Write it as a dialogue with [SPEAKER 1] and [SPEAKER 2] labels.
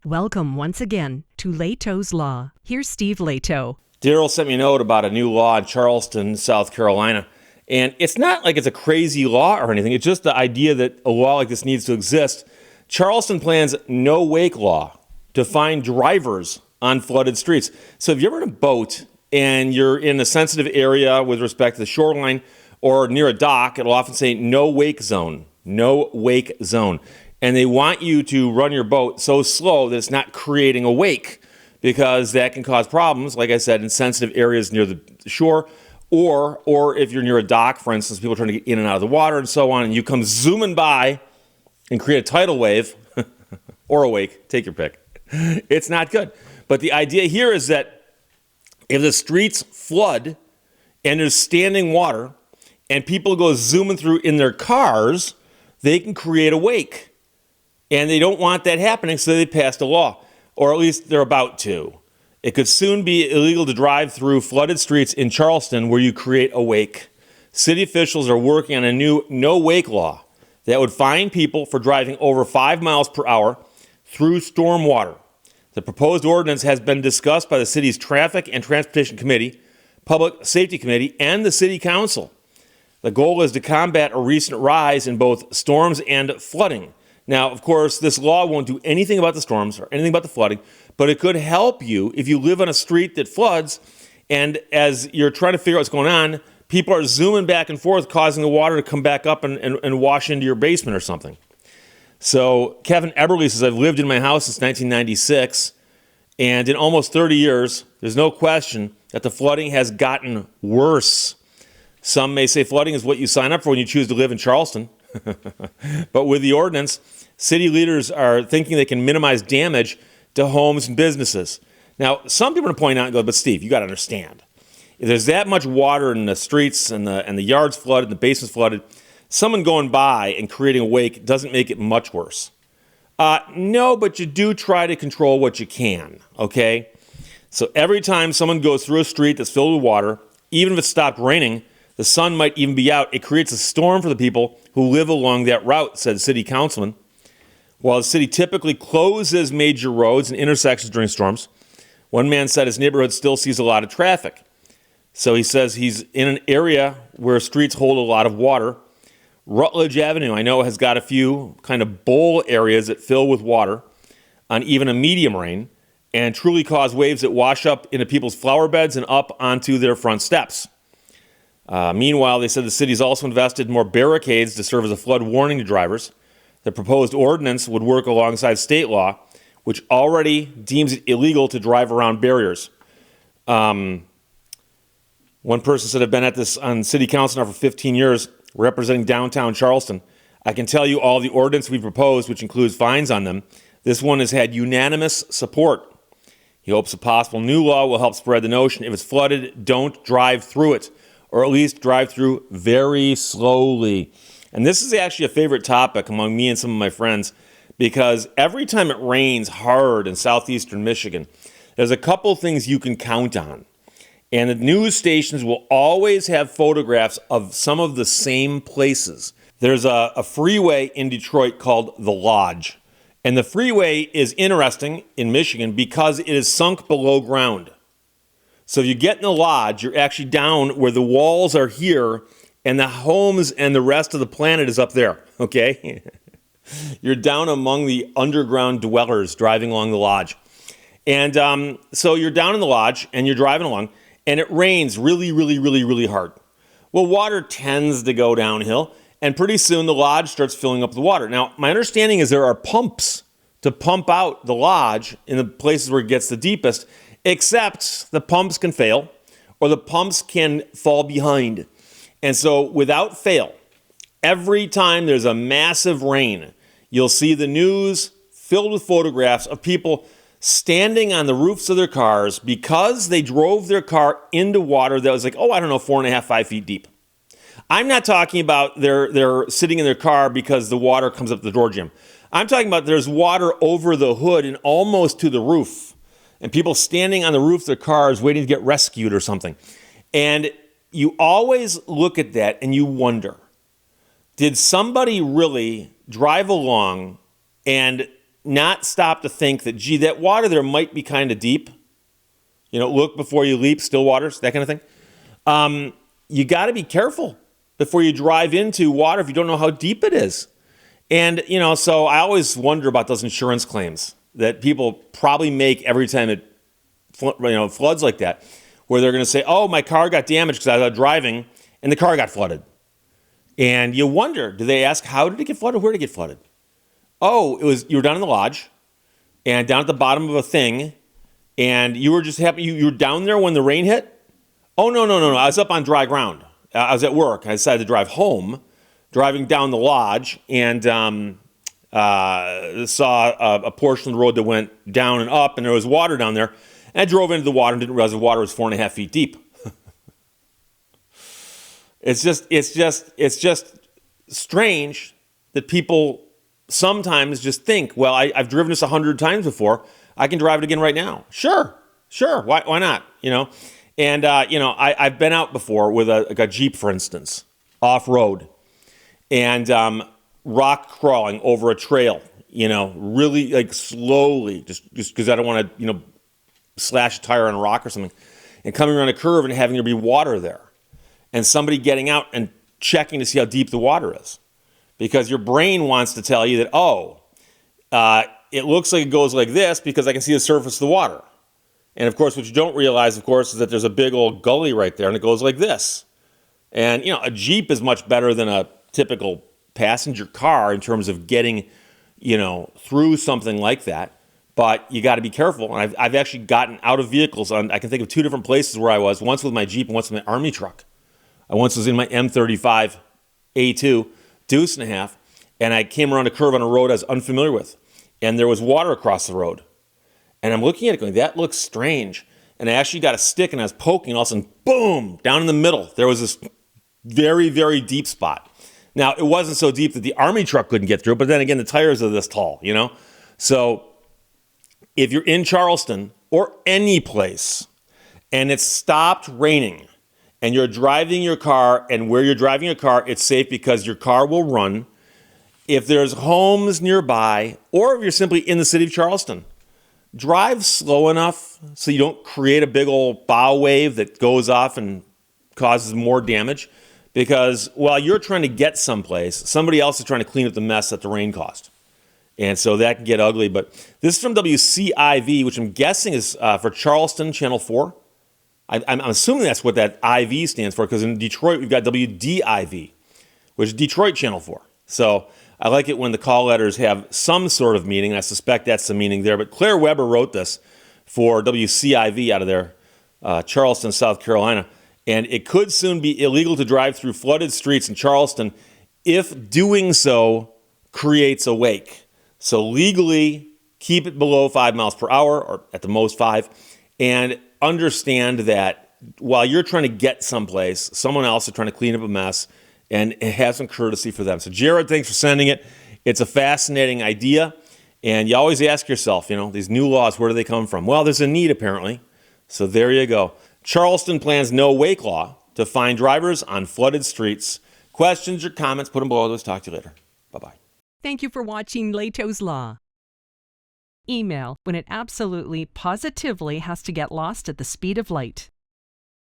[SPEAKER 1] Welcome once again to Lehto's Law. Here's Steve Lehto.
[SPEAKER 2] Daryl sent me a note about a new law in Charleston, South Carolina. And it's not like it's a crazy law or anything. It's just the idea that a law like this needs to exist. Charleston plans no-wake law to find drivers on flooded streets. So if you're ever in a boat and you're in a sensitive area with respect to the shoreline or near a dock, it'll often say no-wake zone, no-wake zone. And they want you to run your boat so slow that it's not creating a wake, because that can cause problems, like I said, in sensitive areas near the shore, or if you're near a dock, for instance, people trying to get in and out of the water and so on, and you come zooming by and create a tidal wave or a wake, take your pick. It's not good. But the idea here is that if the streets flood and there's standing water and people go zooming through in their cars, they can create a wake. And they don't want that happening, so they passed a law, or at least they're about to. It could soon be illegal to drive through flooded streets in Charleston where you create a wake. City officials are working on a new no-wake law that would fine people for driving over 5 miles per hour through storm water. The proposed ordinance has been discussed by the city's Traffic and Transportation Committee, Public Safety Committee, and the City Council. The goal is to combat a recent rise in both storms and flooding. Now, of course, this law won't do anything about the storms or anything about the flooding, but it could help you if you live on a street that floods, and as you're trying to figure out what's going on, people are zooming back and forth, causing the water to come back up and wash into your basement or something. So Kevin Eberly says, I've lived in my house since 1996, and in almost 30 years, there's no question that the flooding has gotten worse. Some may say flooding is what you sign up for when you choose to live in Charleston. But with the ordinance, city leaders are thinking they can minimize damage to homes and businesses. Now, some people are going to point out and go, but Steve, you got to understand. If there's that much water in the streets and the yards flooded and the basements flooded, someone going by and creating a wake doesn't make it much worse. No, but you do try to control what you can, okay? So every time someone goes through a street that's filled with water, even if it stopped raining, the sun might even be out. It creates a storm for the people who live along that route, said city councilman. While the city typically closes major roads and intersections during storms, one man said his neighborhood still sees a lot of traffic. So he says he's in an area where streets hold a lot of water. Rutledge Avenue, I know, has got a few kind of bowl areas that fill with water on even a medium rain and truly cause waves that wash up into people's flower beds and up onto their front steps. Meanwhile, they said the city's also invested in more barricades to serve as a flood warning to drivers. The proposed ordinance would work alongside state law, which already deems it illegal to drive around barriers. One person said, I've been at this on city council now for 15 years, representing downtown Charleston. I can tell you all the ordinance we've proposed, which includes fines on them. This one has had unanimous support. He hopes a possible new law will help spread the notion, if it's flooded, don't drive through it, or at least drive through very slowly. And this is actually a favorite topic among me and some of my friends, because every time it rains hard in southeastern Michigan, there's a couple things you can count on. And the news stations will always have photographs of some of the same places. There's a freeway in Detroit called The Lodge. And the freeway is interesting in Michigan because it is sunk below ground. So if you get in the lodge, you're actually down where the walls are here and the homes and the rest of the planet is up there, okay? You're down among the underground dwellers driving along the lodge. And so you're down in the lodge and you're driving along and it rains really, really, really, really hard. Well, water tends to go downhill and pretty soon the lodge starts filling up with water. Now, my understanding is there are pumps to pump out the lodge in the places where it gets the deepest, except the pumps can fail or the pumps can fall behind. And so without fail, every time there's a massive rain, you'll see the news filled with photographs of people standing on the roofs of their cars because they drove their car into water that was like, 4.5, 5 feet deep. I'm not talking about they're sitting in their car because the water comes up the door jam. I'm talking about there's water over the hood and almost to the roof. And people standing on the roof of their cars waiting to get rescued or something. And you always look at that and you wonder, did somebody really drive along and not stop to think that, gee, that water there might be kind of deep. Look before you leap, still waters, that kind of thing. You got to be careful before you drive into water if you don't know how deep it is. And, so I always wonder about those insurance claims that people probably make every time it floods like that, where they're going to say, oh, my car got damaged because I was driving and the car got flooded. And you wonder, do they ask, how did it get flooded? Where did it get flooded? Oh, you were down in the lodge and down at the bottom of a thing, and you were just happy, you were down there when the rain hit? Oh, no. I was up on dry ground. I was at work. I decided to drive home, driving down the lodge, and saw a portion of the road that went down and up, and there was water down there. And I drove into the water and didn't realize the water was 4.5 feet deep. It's just strange that people sometimes just think, well, I've driven this 100 times before. I can drive it again right now. Sure. Why not? And I've been out before with a Jeep, for instance, off-road, and rock crawling over a trail, really like slowly, just because I don't want to, slash a tire on a rock or something, and coming around a curve and having there be water there, and somebody getting out and checking to see how deep the water is, because your brain wants to tell you that, it looks like it goes like this because I can see the surface of the water. And of course, what you don't realize, of course, is that there's a big old gully right there and it goes like this. And, a Jeep is much better than a typical passenger car in terms of getting, through something like that. But you got to be careful. And I've actually gotten out of vehicles I can think of two different places where I was, once with my Jeep and once with my Army truck. I once was in my M35 A2, deuce and a half, and I came around a curve on a road I was unfamiliar with. And there was water across the road. And I'm looking at it going, that looks strange. And I actually got a stick and I was poking, and all of a sudden, boom, down in the middle, there was this very, very deep spot. Now, it wasn't so deep that the Army truck couldn't get through, but then again, the tires are this tall, So if you're in Charleston or any place and it's stopped raining and you're driving your car, and where you're driving your car, it's safe because your car will run. If there's homes nearby, or if you're simply in the city of Charleston, drive slow enough so you don't create a big old bow wave that goes off and causes more damage. Because while you're trying to get someplace, somebody else is trying to clean up the mess that the rain caused. And so that can get ugly. But this is from WCIV, which I'm guessing is for Charleston, Channel 4. I'm assuming that's what that IV stands for, because in Detroit, we've got WDIV, which is Detroit Channel 4. So I like it when the call letters have some sort of meaning. I suspect that's the meaning there. But Claire Weber wrote this for WCIV out of there, Charleston, South Carolina. And it could soon be illegal to drive through flooded streets in Charleston if doing so creates a wake. So legally, keep it below 5 miles per hour, or at the most 5. And understand that while you're trying to get someplace, someone else is trying to clean up a mess, and have some courtesy for them. So Jared, thanks for sending it. It's a fascinating idea. And you always ask yourself, these new laws, where do they come from? Well, there's a need apparently. So there you go. Charleston plans no wake law to fine drivers on flooded streets. Questions or comments, put them below. Let's talk to you later. Bye-bye.
[SPEAKER 1] Thank you for watching Lehto's Law. Email when it absolutely, positively has to get lost at the speed of light.